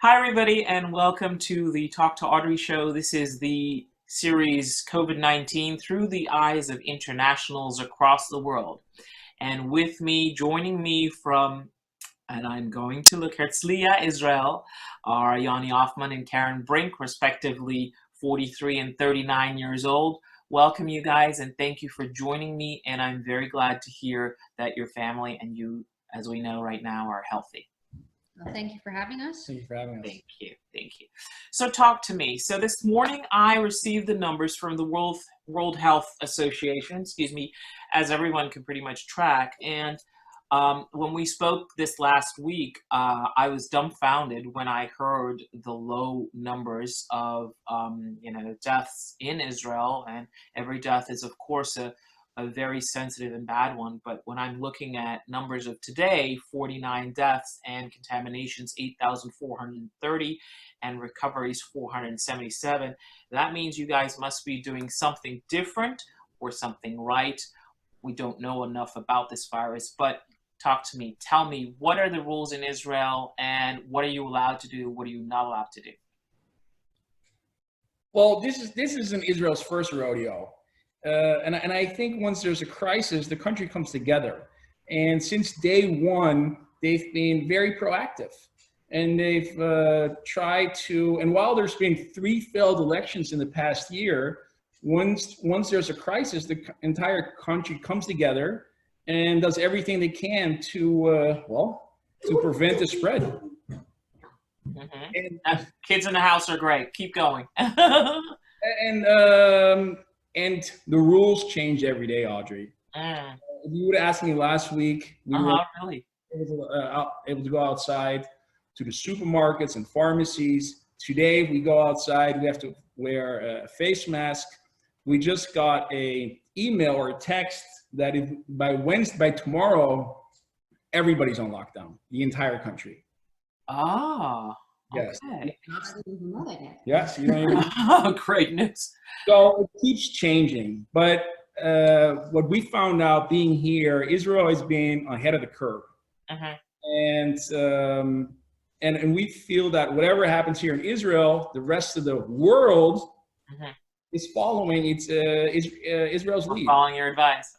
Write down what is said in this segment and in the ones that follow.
Hi, everybody, and welcome to the Talk to Audrey show. This is the series COVID-19 through the eyes of internationals across the world. And with me, joining me from, and I'm going to look, Herzliya, Israel, are Yonni, Afman, and Karen Brink, respectively 43 and 39 years old. Welcome, you guys, and thank you for joining me. And I'm very glad to hear that your family and you, as we know right now, are healthy. Well, thank you for having us. Thank you for having us. Thank you. Thank you. So talk to me. So this morning I received the numbers from the World Health Association, as everyone can pretty much track. And when we spoke this last week, I was dumbfounded when I heard the low numbers of, deaths in Israel. And every death is, of course, a very sensitive and bad one. But when I'm looking at numbers of today, 49 deaths and contaminations, 8,430, and recoveries, 477, that means you guys must be doing something different or something right. We don't know enough about this virus, but talk to me. Tell me, what are the rules in Israel and what are you allowed to do? What are you not allowed to do? Well, this isn't Israel's first rodeo. And I think once there's a crisis, the country comes together. And since day one, they've been very proactive. And they've tried to, and while there's been 3 failed elections in the past year, once there's a crisis, the entire country comes together and does everything they can to prevent the spread. Mm-hmm. And kids in the house are great. Keep going. And the rules change every day, Audrey. If you would have asked me last week, we were really able to go outside to the supermarkets and pharmacies. Today, if we go outside, we have to wear a face mask. We just got an email or a text that if by tomorrow, everybody's on lockdown, the entire country. Yes. Okay. Yes, you don't even. Great news. So it keeps changing, but what we found out being here, Israel has been ahead of the curve, and we feel that whatever happens here in Israel, the rest of the world is following Israel's lead. Following your advice,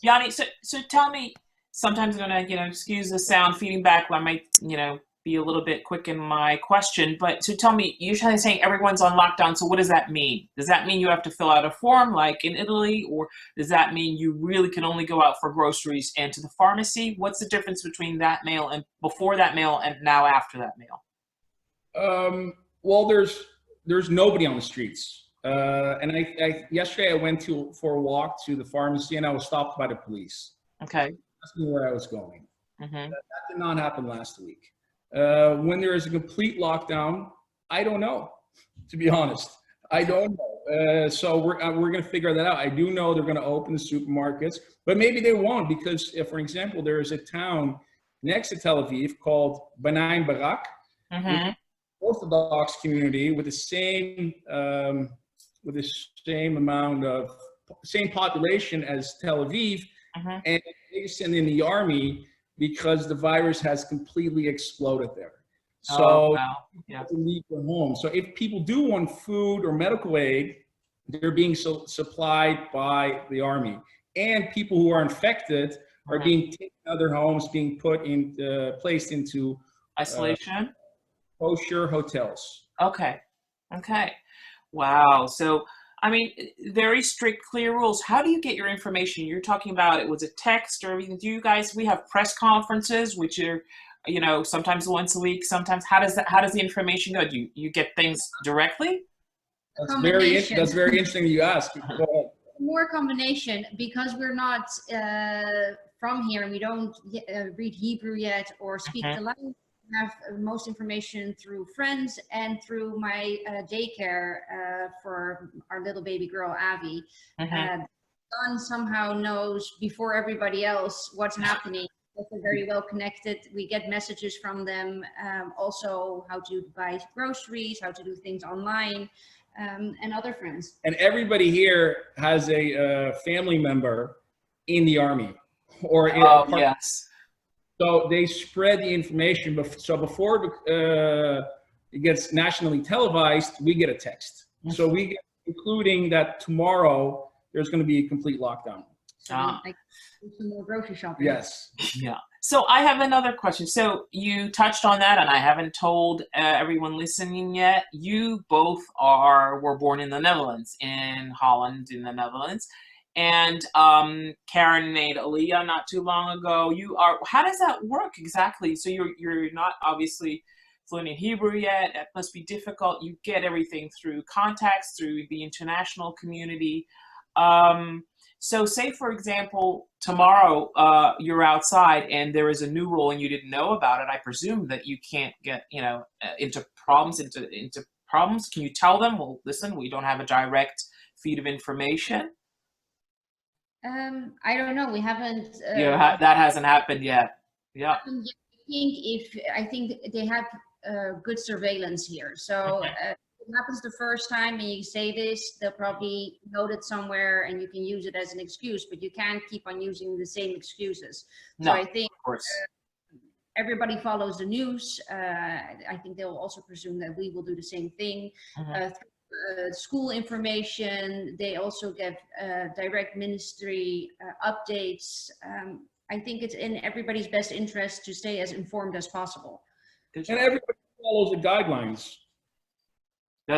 Yonni. So tell me. Sometimes I'm gonna, excuse the sound feeding back. I might, be a little bit quick in my question, but so tell me, you're trying to say everyone's on lockdown, so what does that mean? Does that mean you have to fill out a form like in Italy, or does that mean you really can only go out for groceries and to the pharmacy? What's the difference between that mail and before that mail and now after that mail? Well, there's nobody on the streets, and yesterday I went for a walk to the pharmacy and I was stopped by the police. Okay. Asking me where I was going. That did not happen last week. When there is a complete lockdown, I don't know, to be honest. I don't know. So we're going to figure that out. I do know they're going to open the supermarkets, but maybe they won't because, for example, there is a town next to Tel Aviv called Bnei Brak, Orthodox community with the same same population as Tel Aviv, and they send in the army because the virus has completely exploded there. So they have to leave their home. So if people do want food or medical aid, they're being supplied by the army. And people who are infected are being taken out of their homes, being placed into isolation, kosher hotels. Okay. Wow. So, I mean, very strict, clear rules. How do you get your information? You're talking about it was a text or everything. Do you guys? We have press conferences, which are, sometimes once a week. Sometimes, how does the information go? Do you get things directly? That's very interesting you ask. Go ahead. More combination because we're not from here and we don't read Hebrew yet or speak the language. Have most information through friends and through my daycare for our little baby girl Avi. Son somehow knows before everybody else what's happening. They're very well connected. We get messages from them, also how to buy groceries, how to do things online, and other friends. And everybody here has a family member in the army or in yes. So they spread the information. So before it gets nationally televised, we get a text. So we get, including that tomorrow there's going to be a complete lockdown. So like some more grocery shopping. Yes. Yeah. So I have another question. So you touched on that, and I haven't told everyone listening yet. You both were born in the Netherlands, in Holland, in the Netherlands, and Karen made Aliyah not too long ago. How does that work exactly? So you're not obviously fluent in Hebrew yet. That must be difficult. You get everything through contacts, through the international community. So say, for example, tomorrow you're outside and there is a new rule and you didn't know about it. I presume that you can't get, into problems. Can you tell them, well, listen, we don't have a direct feed of information? I don't know. We haven't. That hasn't happened yet. Yeah. I think they have good surveillance here. So if it happens the first time and you say this, they'll probably note it somewhere and you can use it as an excuse, but you can't keep on using the same excuses. No, so I think of course. Everybody follows the news. I think they'll also presume that we will do the same thing. School information, they also get direct ministry updates. I think it's in everybody's best interest to stay as informed as possible. And everybody follows the guidelines.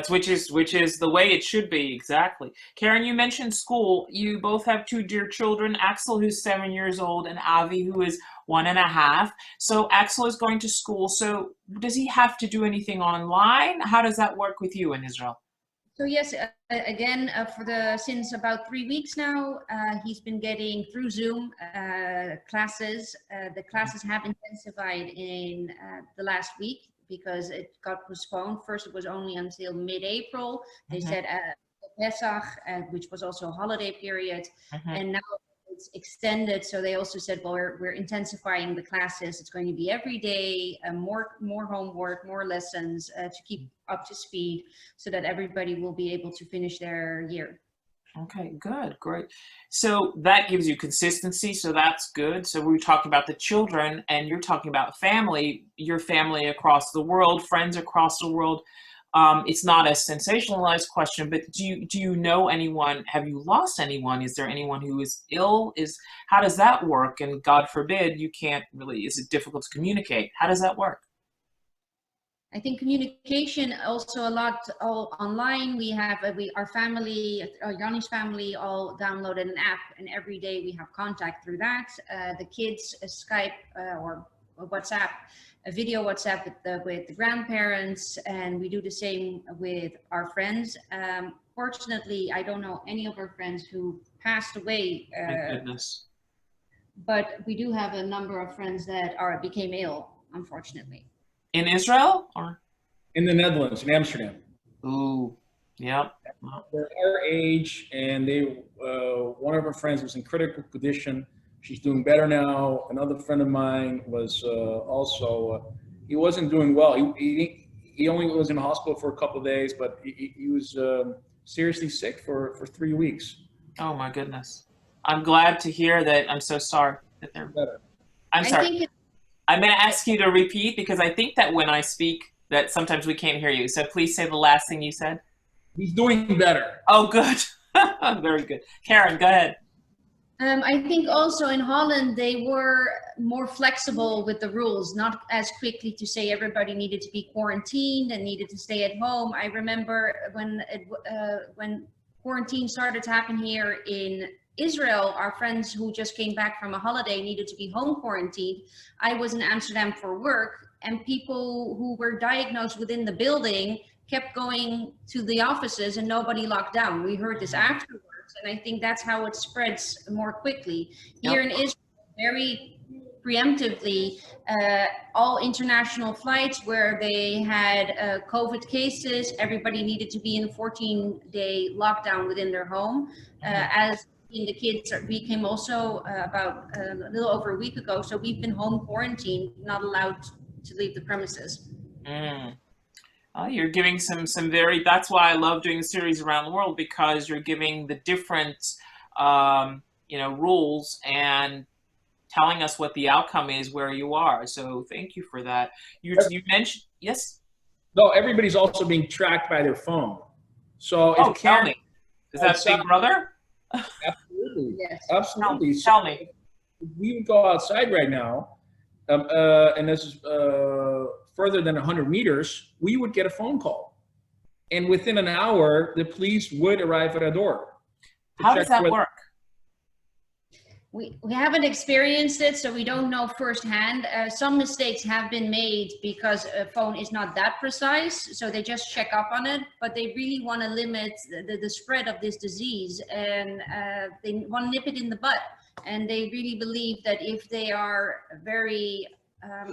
Which is the way it should be, exactly. Karen, you mentioned school. You both have two dear children, Axel, who's 7 years old, and Avi, who is 1.5. So Axel is going to school. So does he have to do anything online? How does that work with you in Israel? So yes, again, since about 3 weeks now, he's been getting through Zoom classes. The classes have intensified in the last week because it got postponed. First, it was only until mid-April. They said Pesach, which was also a holiday period, and now it's extended. So they also said, well, we're intensifying the classes. It's going to be every day, more homework, more lessons to keep up to speed so that everybody will be able to finish their year. Okay, good, great. So that gives you consistency, so that's good. So we were talking about the children, and you're talking about family, your family across the world, friends across the world. It's not a sensationalized question, but do you know anyone? Have you lost anyone? Is there anyone who is ill? How does that work? And God forbid, you can't really, is it difficult to communicate? How does that work? I think communication also a lot all online. We have our family, Yonni's family, all downloaded an app, and every day we have contact through that. The kids Skype or WhatsApp, a video WhatsApp with the grandparents, and we do the same with our friends. Fortunately, I don't know any of our friends who passed away. Thank goodness. But we do have a number of friends that became ill, unfortunately. In Israel or? In the Netherlands, in Amsterdam. Ooh, yeah. They're our age, and one of our friends was in critical condition. She's doing better now. Another friend of mine was also, he wasn't doing well. He only was in the hospital for a couple of days, but he was seriously sick for 3 weeks. Oh my goodness. I'm glad to hear that. I'm so sorry that they're better. I'm sorry. I'm going to ask you to repeat because I think that when I speak that sometimes we can't hear you. So please say the last thing you said. He's doing better. Oh, good. Very good. Karen, go ahead. I think also in Holland, they were more flexible with the rules, not as quickly to say everybody needed to be quarantined and needed to stay at home. I remember when quarantine started to happen here in Israel, our friends who just came back from a holiday needed to be home quarantined. I was in Amsterdam for work, and people who were diagnosed within the building kept going to the offices and nobody locked down. We heard this afterwards, and I think that's how it spreads more quickly. Here in Israel, very preemptively, all international flights where they had COVID cases, everybody needed to be in a 14-day lockdown within their home. As the kids became also about a little over a week ago, so we've been home quarantined, not allowed to leave the premises. You're giving some very, that's why I love doing a series around the world, because you're giving the different rules and telling us what the outcome is where you are. So thank you for that. You mentioned, yes? No, everybody's also being tracked by their phone. So Oh, if tell Karen me. Is that outside, Big Brother? absolutely, Yes. absolutely. So Tell me. if we would go outside right now, and this is further than 100 meters, we would get a phone call. And within an hour, the police would arrive at our door. How does that work? We haven't experienced it, so we don't know firsthand. Some mistakes have been made because a phone is not that precise, so they just check up on it, but they really want to limit the spread of this disease, and they want to nip it in the bud. And they really believe that if they are very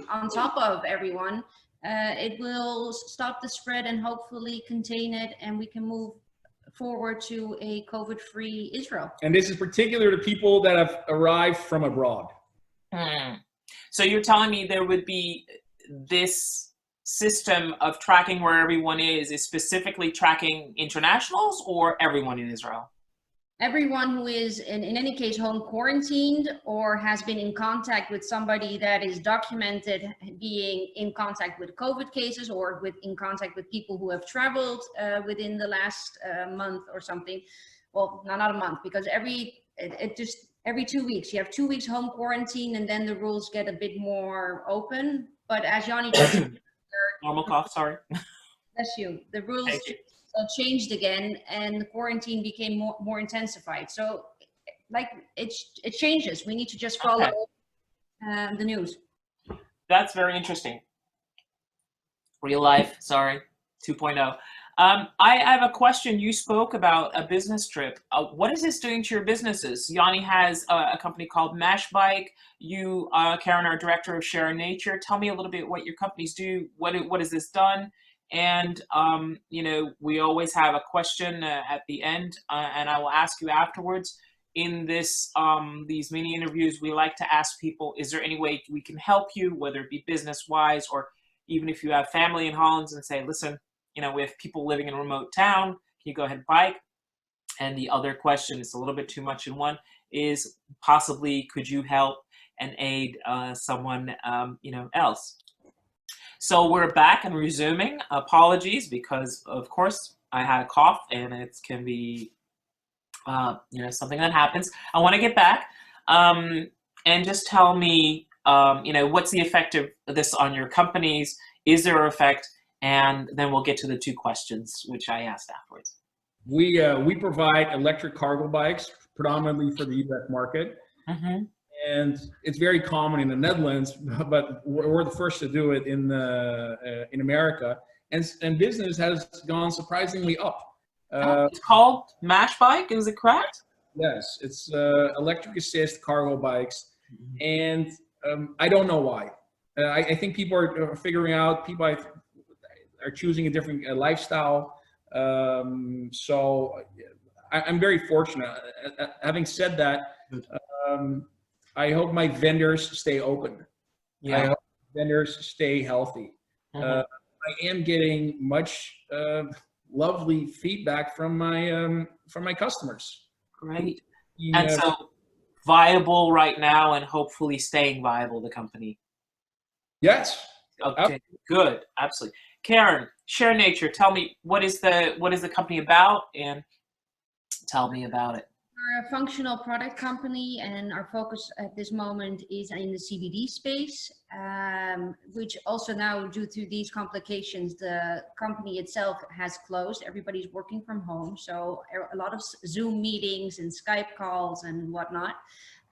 on top of everyone, it will stop the spread and hopefully contain it, and we can move forward to a COVID-free Israel. And this is particular to people that have arrived from abroad. So you're telling me there would be this system of tracking where everyone is specifically tracking internationals or everyone in Israel? Everyone who is in any case home quarantined or has been in contact with somebody that is documented being in contact with COVID cases or in contact with people who have traveled within the last month or something. Well, not a month, because every 2 weeks, you have 2 weeks home quarantine, and then the rules get a bit more open. But as Yonni just Normal cough, sorry. bless you, the rules changed again, and the quarantine became more intensified. So like it changes. We need to just follow the news. That's very interesting. Real life, sorry, 2.0. I have a question. You spoke about a business trip. What is this doing to your businesses? Yonni has a company called Mash Bike. You, Karen, are director of Share Nature. Tell me a little bit what your companies do. What has this done? And, you know, we always have a question at the end, and I will ask you afterwards. In this, these mini interviews, we like to ask people, is there any way we can help you, whether it be business-wise, or even if you have family in Holland and say, listen, you know, we have people living in a remote town, can you go ahead and bike? And the other question, is a little bit too much in one, is possibly could you help and aid someone, you know, else? So we're back and resuming. Apologies, because of course I had a cough, and it can be, you know, something that happens. I want to get back and just tell me, you know, what's the effect of this on your companies? Is there an effect? And then we'll get to the two questions which I asked afterwards. We provide electric cargo bikes predominantly for the U.S. market. Mm-hmm. And it's very common in the Netherlands, but we're the first to do it in America. And business has gone surprisingly up. It's called Mash Bike, is it correct? Yes, it's electric assist cargo bikes. And I don't know why. I think people are figuring out, people are choosing a different lifestyle. So I'm very fortunate. Having said that, I hope my vendors stay open. Yeah. I hope vendors stay healthy. I am getting much lovely feedback from my customers. Great. And so viable right now, and hopefully staying viable, the company. Yes. Okay. Good. Absolutely. Karen, Share Nature. Tell me, what is the company about, and tell me about it. We're a functional product company, and our focus at this moment is in the CBD space, which also now, due to these complications, the company itself has closed. Everybody's working from home, so a lot of Zoom meetings and Skype calls and whatnot.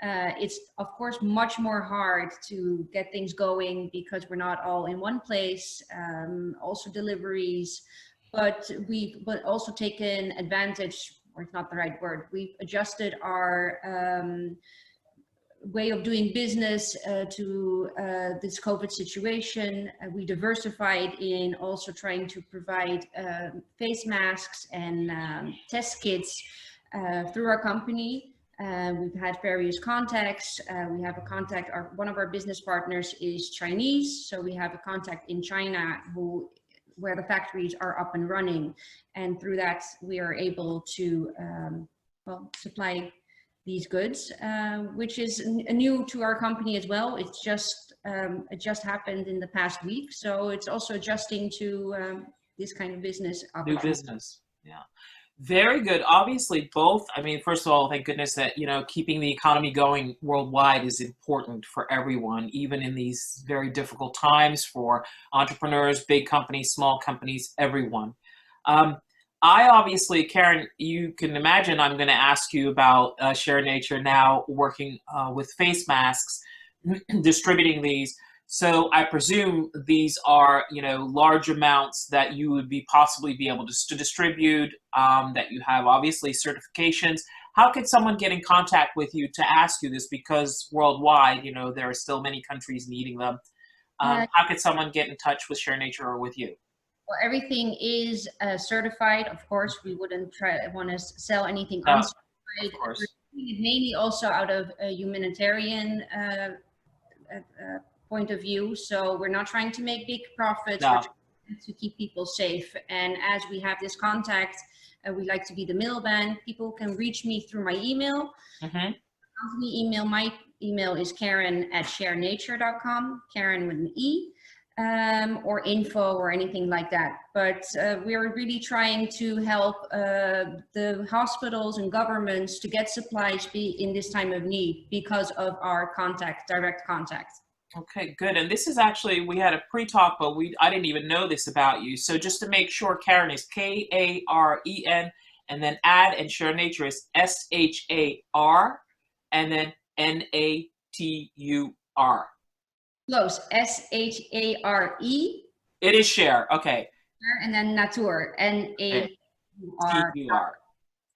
It's of course much more hard to get things going because we're not all in one place, also deliveries, but we've also taken advantage, or it's not the right word, we've adjusted our way of doing business to this COVID situation. We diversified in also trying to provide face masks and test kits through our company. We've had various contacts. We have a contact, one of our business partners is Chinese, so we have a contact in China where the factories are up and running, and through that we are able to supply these goods, which is new to our company as well. It's just it just happened in the past week. So it's also adjusting to this kind of business New opportunity. business. Yeah. Very good. Obviously, both. I mean, first of all, thank goodness that, keeping the economy going worldwide is important for everyone, even in these very difficult times for entrepreneurs, big companies, small companies, everyone. I obviously, Karen, you can imagine I'm going to ask you about Share Nature now working with face masks, distributing these. So I presume these are, large amounts that you would possibly be able to distribute, that you have obviously certifications. How could someone get in contact with you to ask you this? Because worldwide, there are still many countries needing them. How could someone get in touch with Share Nature or with you? Well, everything is certified. Of course, we wouldn't want to sell anything No, uncertified. of course. We're doing it mainly also out of a humanitarian point of view. So we're not trying to make big profits. No. We're trying to keep people safe. And as we have this contact, we like to be the middleman. People can reach me through my email. Company email. My email is karen@sharenature.com. Karen with an E. Or info or anything like that. But we're really trying to help the hospitals and governments to get supplies in this time of need because of our direct contact. Okay, good. And this is actually, we had a pre-talk, but I didn't even know this about you. So just to make sure, Karen is Karen, and then and Share Nature is SHAR, and then NATUR. Close. SHARE. It is Share. Okay. And then Natur. NATUR.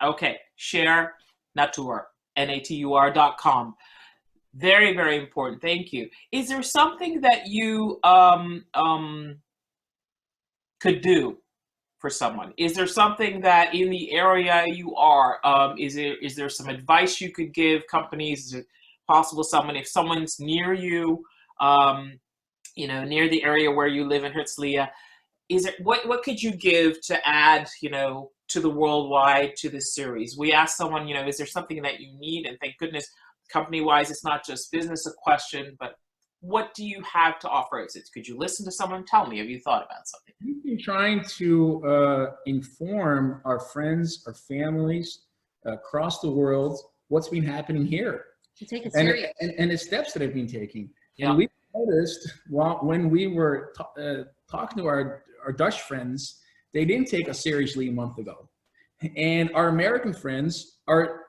Okay. Share Natur. NATUR.com. Very, very important. Thank you. Is there something that you could do for someone? Is there something that in the area you are, is there some advice you could give companies? Is it possible if someone's near you, near the area where you live in Herzliya, what could you give to add, to the worldwide, to this series? We asked someone, is there something that you need? And thank goodness, company-wise, it's not just business a question, but what do you have to offer? Could you listen to someone? Tell me, have you thought about something? We've been trying to inform our friends, our families across the world what's been happening here. To take it serious. And the steps that have been taken. Yeah. And we noticed when we were talking to our Dutch friends, they didn't take us seriously a month ago. And our American friends are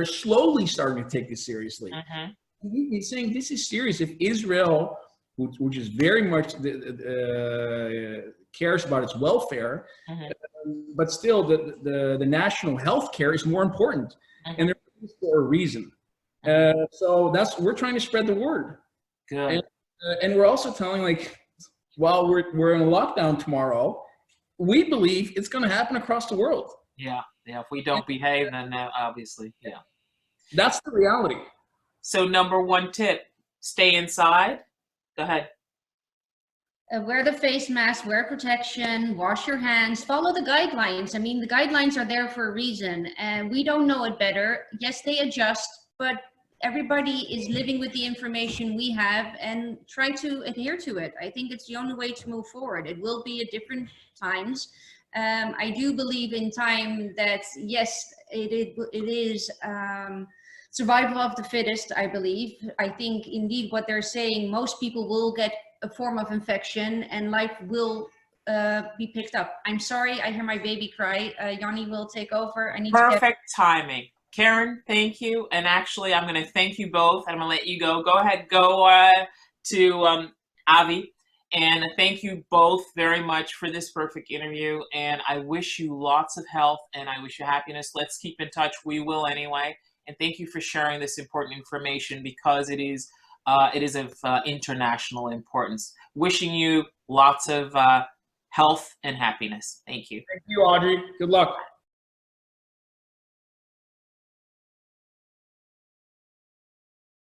slowly starting to take this seriously. We've been saying this is serious. If Israel, which is very much cares about its welfare, but still the national health care is more important, and they're for a reason. So we're trying to spread the word. Good. And we're also telling, while we're in a lockdown tomorrow, we believe it's going to happen across the world. Yeah. If we don't behave, then obviously, yeah. That's the reality. So number one tip, stay inside. Go ahead. Wear the face mask, wear protection, wash your hands, follow the guidelines. I mean, the guidelines are there for a reason, and we don't know it better. Yes, they adjust, but everybody is living with the information we have and try to adhere to it. I think it's the only way to move forward. It will be at different times. I do believe in time that, yes, it is survival of the fittest, I believe. I think indeed what they're saying, most people will get a form of infection and life will be picked up. I'm sorry, I hear my baby cry. Yonni will take over. I need Perfect timing. Karen, thank you. And actually, I'm going to thank you both. I'm going to let you go. Go ahead, go to Avi. And thank you both very much for this perfect interview. And I wish you lots of health and I wish you happiness. Let's keep in touch. We will anyway. And thank you for sharing this important information because it is of international importance. Wishing you lots of health and happiness. Thank you. Thank you, Audrey. Good luck.